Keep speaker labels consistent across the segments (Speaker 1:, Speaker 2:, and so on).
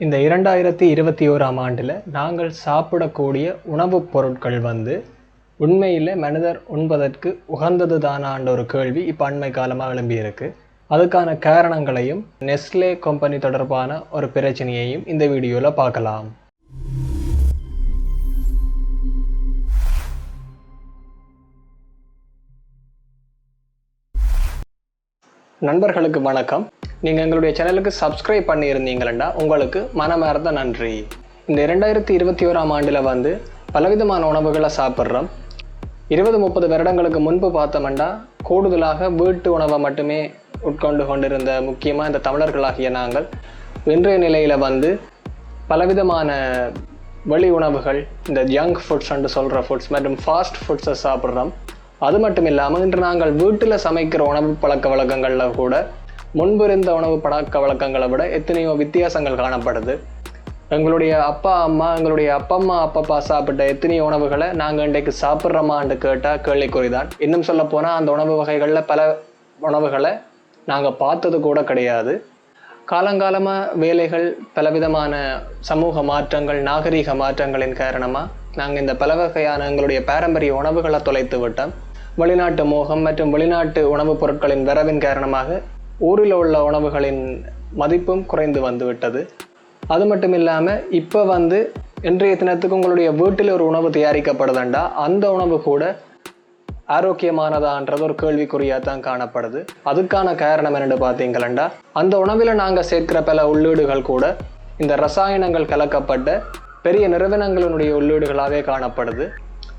Speaker 1: இந்த 2021ஆம் ஆண்டில் நாங்கள் சாப்பிடக்கூடிய உணவுப் பொருட்கள் உண்மையில் மனிதர் உண்பதற்கு உகந்தது தானான்ற ஒரு கேள்வி இப்போ அண்மை காலமாக எழும்பியிருக்கு. அதுக்கான காரணங்களையும் நெஸ்லே கம்பெனி தொடர்பான ஒரு பிரச்சனையையும் இந்த வீடியோவில் பார்க்கலாம். நண்பர்களுக்கு வணக்கம். நீங்கள் எங்களுடைய சேனலுக்கு சப்ஸ்கிரைப் பண்ணியிருந்தீங்களா உங்களுக்கு மனமார்ந்த நன்றி. இந்த 2021ஆம் ஆண்டில் பலவிதமான உணவுகளை சாப்பிட்றோம். 20-30 வருடங்களுக்கு முன்பு பார்த்தோம்னா கூடுதலாக வீட்டு உணவை மட்டுமே உட்கொண்டு கொண்டிருந்த முக்கியமாக இந்த தமிழர்களாகிய நாங்கள் இன்றைய நிலையில் பலவிதமான வெளி உணவுகள், இந்த ஜங்க் ஃபுட்ஸ் என்று சொல்கிற ஃபுட்ஸ் மற்றும் ஃபாஸ்ட் ஃபுட்ஸை சாப்பிட்றோம். அது மட்டும் இல்லாமல் இன்று நாங்கள் வீட்டில் சமைக்கிற உணவு பழக்க வழக்கங்களில் கூட முன்பு இருந்த உணவு பழக்க வழக்கங்களை விட எத்தனையோ வித்தியாசங்கள் காணப்படுது. எங்களுடைய அப்பா அம்மா, எங்களுடைய அப்பா சாப்பிட்ட எத்தனையோ உணவுகளை நாங்கள் இன்றைக்கு சாப்பிட்றோமான்னு கேட்டால் கேள்விக்குறிதான். இன்னும் சொல்லப்போனால் அந்த உணவு வகைகளில் பல உணவுகளை நாங்கள் பார்த்தது கூட கிடையாது. காலங்காலமாக வேலைகள், பலவிதமான சமூக மாற்றங்கள், நாகரீக மாற்றங்களின் காரணமாக நாங்கள் இந்த பல வகையான எங்களுடைய பாரம்பரிய உணவுகளை தொலைத்து விட்டோம். வெளிநாட்டு மோகம் மற்றும் வெளிநாட்டு உணவுப் பொருட்களின் வரவின் காரணமாக ஊரில் உள்ள உணவுகளின் மதிப்பும் குறைந்து விட்டது. அது மட்டும் இல்லாமல் இப்போ இன்றைய தினத்துக்கு உங்களுடைய வீட்டில் ஒரு உணவு தயாரிக்கப்படுதுண்டா அந்த உணவு கூட ஆரோக்கியமானதான்றது ஒரு கேள்விக்குறியாக தான் காணப்படுது. அதுக்கான காரணம் என்னென்னு பார்த்தீங்களா, அந்த உணவில் நாங்கள் சேர்க்கிற பல உள்ளீடுகள் கூட இந்த ரசாயனங்கள் கலக்கப்பட்ட பெரிய நிறுவனங்களினுடைய உள்ளீடுகளாகவே காணப்படுது.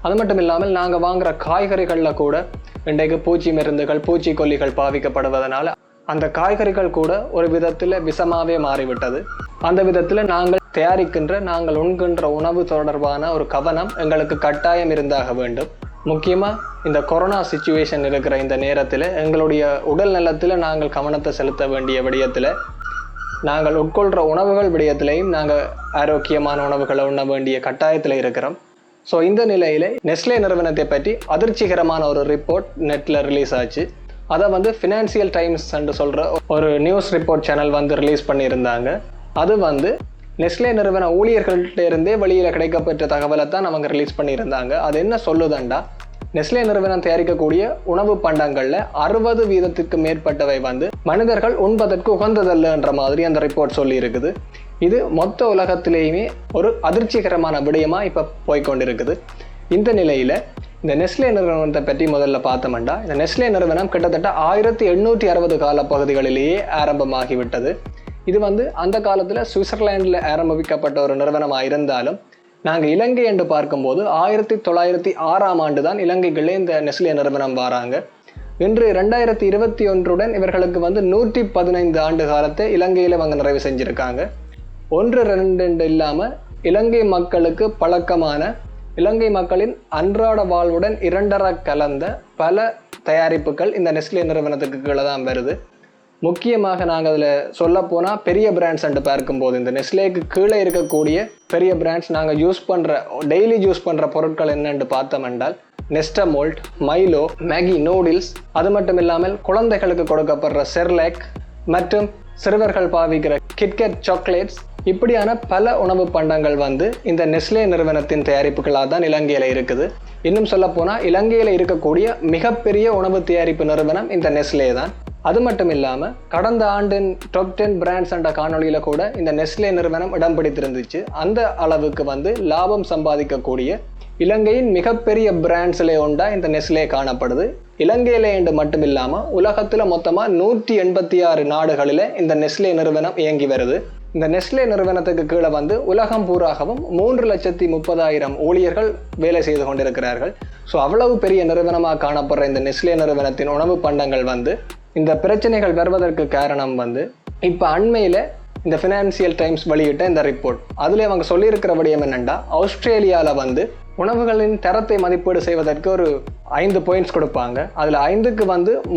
Speaker 1: அது மட்டும் இல்லாமல் நாங்கள் வாங்குகிற காய்கறிகளில் கூட இன்றைக்கு பூச்சி மருந்துகள், பூச்சிக்கொல்லிகள் பாவிக்கப்படுவதனால அந்த காய்கறிகள் கூட ஒரு விதத்தில் விஷமாகவே மாறிவிட்டது. அந்த விதத்தில் நாங்கள் தயாரிக்கின்ற, நாங்கள் உண்கின்ற உணவு தொடர்பான ஒரு கவனம் எங்களுக்கு கட்டாயம் இருந்தாக வேண்டும். முக்கியமாக இந்த கொரோனா சிச்சுவேஷன் இருக்கிற இந்த நேரத்தில் எங்களுடைய உடல் நலத்தில் நாங்கள் கவனத்தை செலுத்த வேண்டிய விடயத்தில், நாங்கள் உட்கொள்கிற உணவுகள் விடயத்திலையும் நாங்கள் ஆரோக்கியமான உணவுகளை உண்ண வேண்டிய கட்டாயத்தில் இருக்கிறோம். ஸோ இந்த நிலையில் நெஸ்லே நிறுவனத்தை பற்றி அதிர்ச்சிகரமான ஒரு ரிப்போர்ட் நெட்டில் ரிலீஸ் ஆச்சு. அதை ஃபினான்சியல் டைம்ஸ் என்று சொல்கிற ஒரு நியூஸ் ரிப்போர்ட் சேனல் ரிலீஸ் பண்ணியிருந்தாங்க. அது நெஸ்லே நிறுவன ஊழியர்கள்ட்ட இருந்தே வெளியில் கிடைக்கப்பெற்ற தகவலை தான் அவங்க ரிலீஸ் பண்ணியிருந்தாங்க. அது என்ன சொல்லுதுண்டா, நெஸ்லே நிறுவனம் தயாரிக்கக்கூடிய உணவு பண்டங்களில் 60% மேற்பட்டவை மனிதர்கள் உண்பதற்கு உகந்ததல்லன்ற மாதிரி அந்த ரிப்போர்ட் சொல்லி இருக்குது. இது மொத்த உலகத்திலேயுமே ஒரு அதிர்ச்சிகரமான விடயமாக இப்போ போய்கொண்டிருக்குது. இந்த நிலையில் இந்த நெஸ்லே நிறுவனத்தை பற்றி முதல்ல பார்த்தோம்னா, இந்த நெஸ்லே நிறுவனம் கிட்டத்தட்ட 1860 காலப்பகுதிகளிலேயே ஆரம்பமாகிவிட்டது. இது அந்த காலத்தில் சுவிட்சர்லாண்டில் ஆரம்பிக்கப்பட்ட ஒரு நிறுவனமாக இருந்தாலும் நாங்கள் இலங்கை என்று பார்க்கும்போது 1906ஆம் ஆண்டு தான் இலங்கைக்குள்ளே இந்த நெஸ்லே நிறுவனம் வராங்க. இன்று 2021 இவர்களுக்கு 115 ஆண்டு காலத்தை இலங்கையில் நிறைவு செஞ்சுருக்காங்க. 1-2 இல்லாமல் இலங்கை மக்களுக்கு பழக்கமான, இலங்கை மக்களின் அன்றாட வாழ்வுடன் இரண்டர கலந்த பல தயாரிப்புகள் இந்த நெஸ்லே நிறுவனத்துக்கு கீழே தான் வருது. முக்கியமாக நாங்கள் அதில் சொல்லப்போனால் பெரிய பிராண்ட்ஸ் என்று பார்க்கும்போது இந்த நெஸ்லேக்கு கீழே இருக்கக்கூடிய பெரிய பிராண்ட்ஸ் நாங்கள் டெய்லி யூஸ் பண்ணுற பொருட்கள் என்னென்று பார்த்தோம் என்றால் நெஸ்டமோல்ட், மைலோ, மேகி நூடில்ஸ், அது மட்டும் இல்லாமல் குழந்தைகளுக்கு கொடுக்கப்படுற செர்லாக் மற்றும் சிறுவர்கள் பாவிக்கிற கிட்கேட் சாக்லேட்ஸ், இப்படியான பல உணவு பண்டங்கள் இந்த நெஸ்லே நிறுவனத்தின் தயாரிப்புகளாக தான் இலங்கையில் இருக்குது. இன்னும் சொல்லப்போனால் இலங்கையில் இருக்கக்கூடிய மிகப்பெரிய உணவு தயாரிப்பு நிறுவனம் இந்த நெஸ்லே தான். அது மட்டும் இல்லாமல் கடந்த ஆண்டின் டாப் 10 பிராண்ட்ஸ் என்ற காணொலியில் கூட இந்த நெஸ்லே நிறுவனம் இடம் பிடித்திருந்துச்சு. அந்த அளவுக்கு லாபம் சம்பாதிக்கக்கூடிய இலங்கையின் மிகப்பெரிய பிராண்ட்ஸ்லே ஒன்றா இந்த நெஸ்லே காணப்படுது. இலங்கையில என்று மட்டும் இல்லாமல் உலகத்தில் மொத்தமாக 186 நாடுகளில் இந்த நெஸ்லே நிறுவனம் இயங்கி வருது. இந்த நெஸ்லே நிறுவனத்துக்கு கீழே உலகம் பூராகவும் 3,30,000 ஊழியர்கள் வேலை செய்து கொண்டிருக்கிறார்கள். ஸோ அவ்வளவு பெரிய நிறுவனமாக காணப்படுற இந்த நெஸ்லே நிறுவனத்தின் உணவு பண்டங்கள் இந்த பிரச்சனைகள் வருவதற்கு காரணம் இப்போ அண்மையில் இந்த ஃபினான்சியல் டைம்ஸ் வெளியிட்ட இந்த ரிப்போர்ட். அதில் அவங்க சொல்லியிருக்கிற விடயம் என்னென்னா, ஆஸ்திரேலியாவில் உணவுகளின் தரத்தை மதிப்பீடு செய்வதற்கு ஒரு 5 பாயிண்ட்ஸ் கொடுப்பாங்க. அதில் 5க்கு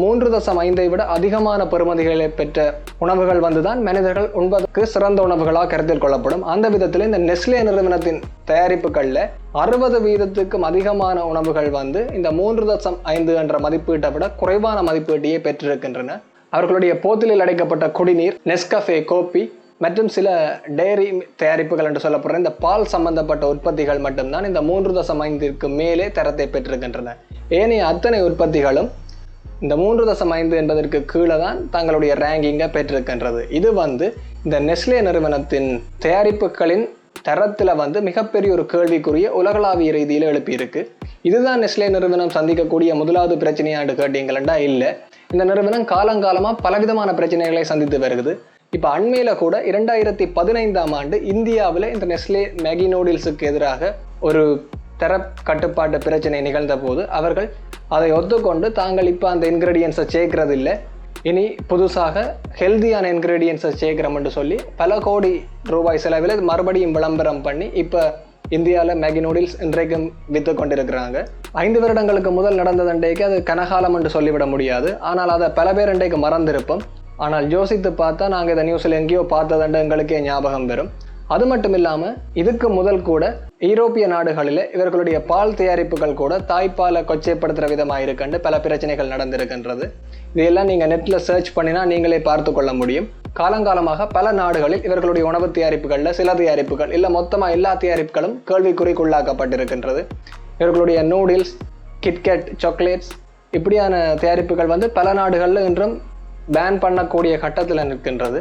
Speaker 1: 3.5 விட அதிகமான பெறுமதிகளை பெற்ற உணவுகள் தான் மனிதர்கள் உண்பதற்கு சிறந்த உணவுகளாக கருத்தில் கொள்ளப்படும். அந்த விதத்தில் இந்த நெஸ்லே நிறுவனத்தின் தயாரிப்புகளில் 60% அதிகமான உணவுகள் இந்த 3.5 என்ற மதிப்பீட்டை விட குறைவான மதிப்பீட்டையே பெற்றிருக்கின்றன. அவர்களுடைய போத்தலில் அடைக்கப்பட்ட குடிநீர், நெஸ்கஃபே கோப்பி மற்றும் சில டெய்ரி தயாரிப்புகள் என்று சொல்லப்படுற இந்த பால் சம்பந்தப்பட்ட உற்பத்திகள் மட்டும்தான் இந்த 3.5க்கு மேலே தரத்தை பெற்றிருக்கின்றன. ஏனைய அத்தனை உற்பத்திகளும் இந்த 3.5 என்பதற்கு கீழே தான் தங்களுடைய ரேங்கிங்கை பெற்றிருக்கின்றது. இது இந்த நெஸ்லே நிறுவனத்தின் தயாரிப்புகளின் தரத்தில் மிகப்பெரிய ஒரு கேள்விக்குரிய உலகளாவிய ரீதியில் எழுப்பியிருக்கு. இதுதான் நெஸ்லே நிறுவனம் சந்திக்கக்கூடிய முதலாவது பிரச்சனையாண்டு கேட்டீங்களா? இல்லை. இந்த நிறுவனம் காலங்காலமாக பலவிதமான பிரச்சனைகளை சந்தித்து வருகிறது. இப்போ அண்மையில் கூட 2015ஆம் ஆண்டு இந்தியாவில் இந்த நெஸ்லே மேகி நூடுல்ஸுக்கு எதிராக ஒரு தர கட்டுப்பாட்டு பிரச்சனை நிகழ்ந்த போது அவர்கள் அதை ஒத்துக்கொண்டு தாங்கள் இப்போ அந்த இன்க்ரீடியன்ஸை சேர்க்கறதில்லை, இனி புதுசாக ஹெல்தியான இன்க்ரீடியன்ஸை சேர்க்கிறோம்னு சொல்லி பல கோடி ரூபாய் செலவில் மறுபடியும் விளம்பரம் பண்ணி இப்போ இந்தியாவில் மேகி நூடுல்ஸ் இன்றைக்கும் விற்று கொண்டிருக்கிறாங்க. 5 வருடங்களுக்கு முதல் நடந்ததண்டைக்கு அது கனகாலம் என்று சொல்லிவிட முடியாது. ஆனால் அதை பல பேர் இன்றைக்கு மறந்திருப்போம். ஆனால் யோசித்து பார்த்தா நாங்கள் இதை நியூஸில் எங்கேயோ பார்த்ததண்டு எங்களுக்கே ஞாபகம் வரும். அது மட்டும் இல்லாமல் இதுக்கு முதல் கூட யூரோப்பிய நாடுகளில் இவர்களுடைய பால் தயாரிப்புகள் கூட தாய்ப்பாலை கொச்சைப்படுத்துகிற விதமாக இருக்குன்னு பல பிரச்சனைகள் நடந்திருக்கின்றது. இதையெல்லாம் நீங்கள் நெட்டில் சர்ச் பண்ணினா நீங்களே பார்த்து கொள்ள முடியும். காலங்காலமாக பல நாடுகளில் இவர்களுடைய உணவு தயாரிப்புகளில் சில தயாரிப்புகள் இல்லை மொத்தமாக எல்லா தயாரிப்புகளும் கேள்விக்குறிக்குள்ளாக்கப்பட்டிருக்கின்றது. இவர்களுடைய நூடுல்ஸ், கிட்கேட், சாக்லேட்ஸ் இப்படியான தயாரிப்புகள் பல நாடுகளில் இன்றும் பேன் பண்ணக்கூடிய கட்டத்தில் நிற்கின்றது.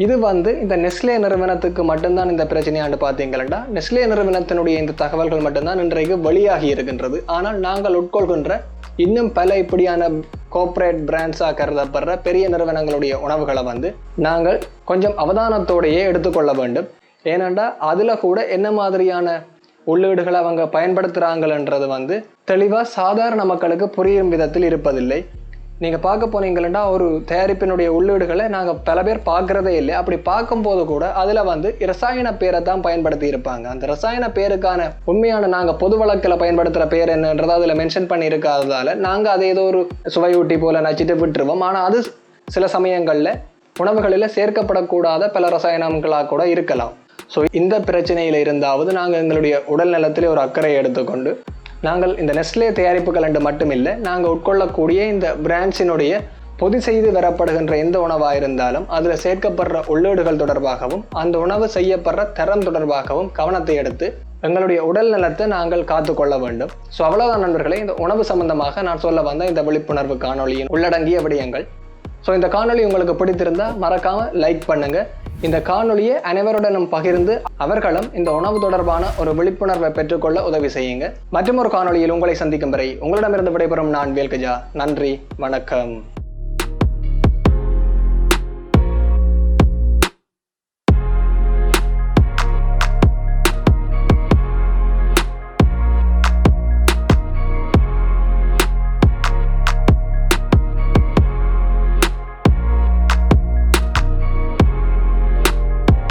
Speaker 1: இது இந்த நெஸ்லே நிறுவனத்துக்கு மட்டும்தான் இந்த பிரச்சனையாண்டு பார்த்தீங்களா? நெஸ்லே நிறுவனத்தினுடைய இந்த தகவல்கள் மட்டும்தான் இன்றைக்கு வெளியாகி இருக்கின்றது. ஆனால் நாங்கள் உட்கொள்கின்ற இன்னும் பல இப்படியான கோஆப்ரேட் பிராண்ட்ஸாக கருதப்படுற பெரிய நிறுவனங்களுடைய உணவுகளை நாங்கள் கொஞ்சம் அவதானத்தோடையே எடுத்துக்கொள்ள வேண்டும். ஏனென்றா அதில் கூட என்ன மாதிரியான உள்ளீடுகளை அவங்க பயன்படுத்துகிறாங்கன்றது தெளிவாக சாதாரண மக்களுக்கு புரியும் விதத்தில் இருப்பதில்லை. நீங்கள் பார்க்க போனீங்களா ஒரு தயாரிப்பினுடைய உள்ளீடுகளை நாங்கள் பல பேர் பார்க்குறதே இல்லை. அப்படி பார்க்கும்போது கூட அதில் ரசாயன பேரை தான் பயன்படுத்தி இருப்பாங்க. அந்த ரசாயன பேருக்கான உண்மையான நாங்கள் பொது வழக்கில் பயன்படுத்துகிற பேர் என்னன்றதை அதில் மென்ஷன் பண்ணி இருக்காததால் நாங்கள் அதை ஏதோ ஒரு சுவையூட்டி போல் நச்சிட்டு விட்டுருவோம். ஆனால் அது சில சமயங்களில் உணவுகளில் சேர்க்கப்படக்கூடாத பல ரசாயனங்களாக கூட இருக்கலாம். ஸோ இந்த பிரச்சனையில் இருந்தாவது நாங்கள் எங்களுடைய உடல் நலத்திலே ஒரு அக்கறை எடுத்துக்கொண்டு நாங்கள் இந்த நெஸ்லே தயாரிப்புகள் என்று மட்டுமில்லை, நாங்கள் உட்கொள்ளக்கூடிய இந்த பிராண்ட்ஸினுடைய பொது செய்து வரப்படுகின்ற எந்த உணவாக இருந்தாலும் அதில் சேர்க்கப்படுற உள்ளீடுகள் தொடர்பாகவும் அந்த உணவு செய்யப்படுற தரம் தொடர்பாகவும் கவனத்தை எடுத்து எங்களுடைய உடல் நலத்தை நாங்கள் காத்து கொள்ள வேண்டும். ஸோ அவ்வளோதான் நண்பர்களே, இந்த உணவு சம்பந்தமாக நான் சொல்ல வந்த இந்த விழிப்புணர்வு காணொலியின் உள்ளடங்கிய விடயங்கள். ஸோ இந்த காணொலி உங்களுக்கு பிடித்திருந்தால் மறக்காமல் லைக் பண்ணுங்கள். இந்த காணொலியை அனைவருடனும் பகிர்ந்து அவர்களும் இந்த உணவு தொடர்பான ஒரு விழிப்புணர்வை பெற்றுக்கொள்ள உதவி செய்யுங்க. மற்றும் ஒரு காணொலியில் உங்களை சந்திக்கும் வரை உங்களிடமிருந்து விடைபெறும் நான் VelKaja. நன்றி, வணக்கம்.